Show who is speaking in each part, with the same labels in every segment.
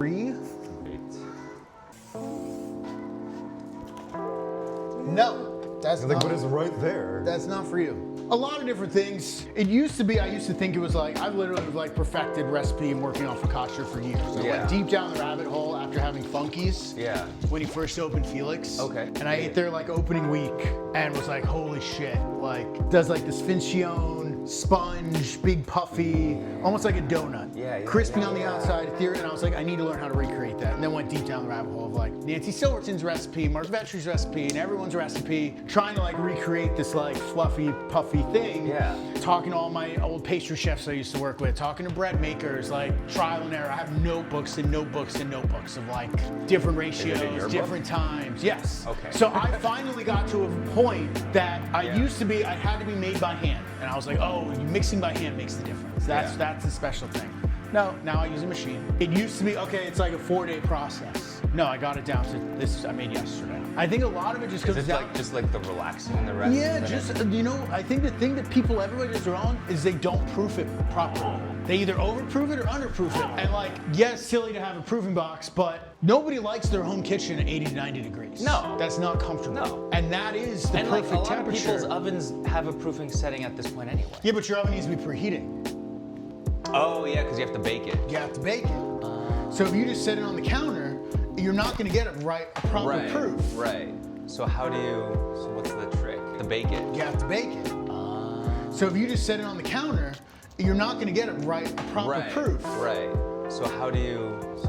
Speaker 1: 3. No, that's
Speaker 2: Like,
Speaker 1: not.
Speaker 2: but it's right there.
Speaker 1: That's not for you. A lot of different things. It used to be, I used to think it was like, I've literally like perfected recipe and working on focaccia for years. I went deep down the rabbit hole after having Funkies.
Speaker 3: Yeah.
Speaker 1: When he first opened Felix.
Speaker 3: Okay.
Speaker 1: And I ate their like opening week and was like, holy shit. Like, does like this Fincione, sponge, big puffy, almost like a donut.
Speaker 3: Yeah,
Speaker 1: Crispy on the outside, ethereal, and I was like, I need to learn how to recreate that. And then went deep down the rabbit hole of like Nancy Silverton's recipe, Mark Vetri's recipe, and everyone's recipe, trying to like recreate this like fluffy, puffy thing.
Speaker 3: Yeah.
Speaker 1: Talking to all my old pastry chefs I used to work with, talking to bread makers, like trial and error. I have notebooks and notebooks and notebooks of like different ratios, different times. Yes.
Speaker 3: Okay.
Speaker 1: So I finally got to a point that I used to be, I had to be made by hand. And I was like, oh, mixing by hand makes the difference. That's the special thing. No, now I use a machine. It used to be, okay, it's like a 4-day process. No, I got it down to this I made yesterday. I think a lot of it just comes
Speaker 3: Is it
Speaker 1: down.
Speaker 3: like just like the relaxing and the rest?
Speaker 1: Yeah, just, you know, I think the thing that everybody does wrong is they don't proof it properly. They either overproof it or underproof it. And like, yeah, it's silly to have a proofing box, but nobody likes their home kitchen at 80 to 90 degrees.
Speaker 3: No.
Speaker 1: That's not comfortable.
Speaker 3: No.
Speaker 1: And that is the
Speaker 3: And
Speaker 1: perfect
Speaker 3: like a lot
Speaker 1: temperature.
Speaker 3: of people's ovens have a proofing setting at this point anyway.
Speaker 1: Yeah, but your oven needs to be preheating.
Speaker 3: Oh yeah, because you have to bake it.
Speaker 1: You have to bake it. So if you just set it on the counter, you're not gonna get a proper proof.
Speaker 3: Right. So what's the trick? To bake it.
Speaker 1: You have to bake it. So if you just set it on the counter, you're not gonna get a proper proof.
Speaker 3: Right. So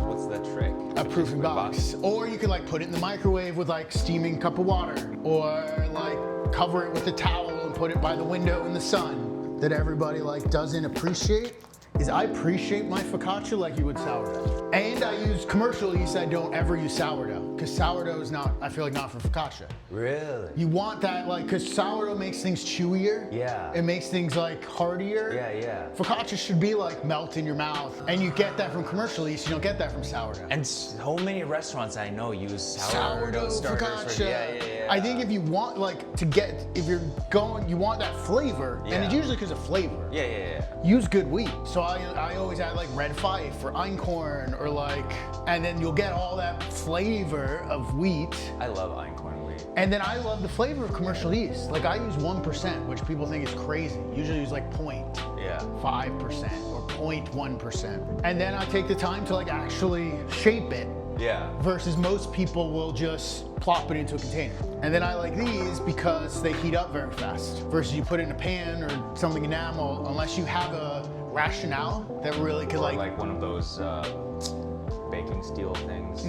Speaker 3: what's the trick?
Speaker 1: A proofing box. Or you could like put it in the microwave with like steaming cup of water. Or like cover it with a towel and put it by the window in the sun. That everybody like doesn't appreciate is I appreciate my focaccia like you would sourdough. And I use commercial yeast, I don't ever use sourdough. Because sourdough is not, I feel like not for focaccia.
Speaker 3: Really?
Speaker 1: You want that like, because sourdough makes things chewier.
Speaker 3: Yeah.
Speaker 1: It makes things like heartier.
Speaker 3: Yeah.
Speaker 1: Focaccia should be like melt in your mouth. And you get that from commercial yeast, you don't get that from sourdough.
Speaker 3: And so many restaurants I know use sourdough starters.
Speaker 1: Focaccia.
Speaker 3: Yeah.
Speaker 1: I think if you want like if you're going, you want that flavor, and it's usually because of flavor.
Speaker 3: Yeah.
Speaker 1: Use good wheat. So I always add like red fife or einkorn or like, and then you'll get all that flavor of wheat.
Speaker 3: I love einkorn wheat.
Speaker 1: And then I love the flavor of commercial yeast. Like I use 1%, which people think is crazy. Usually use like 0.5% or 0.1%. And then I take the time to like actually shape it.
Speaker 3: Yeah.
Speaker 1: Versus most people will just plop it into a container. And then I like these because they heat up very fast. Versus you put it in a pan or something enamel, unless you have a rationale that really could
Speaker 3: Or like one of those baking steel things.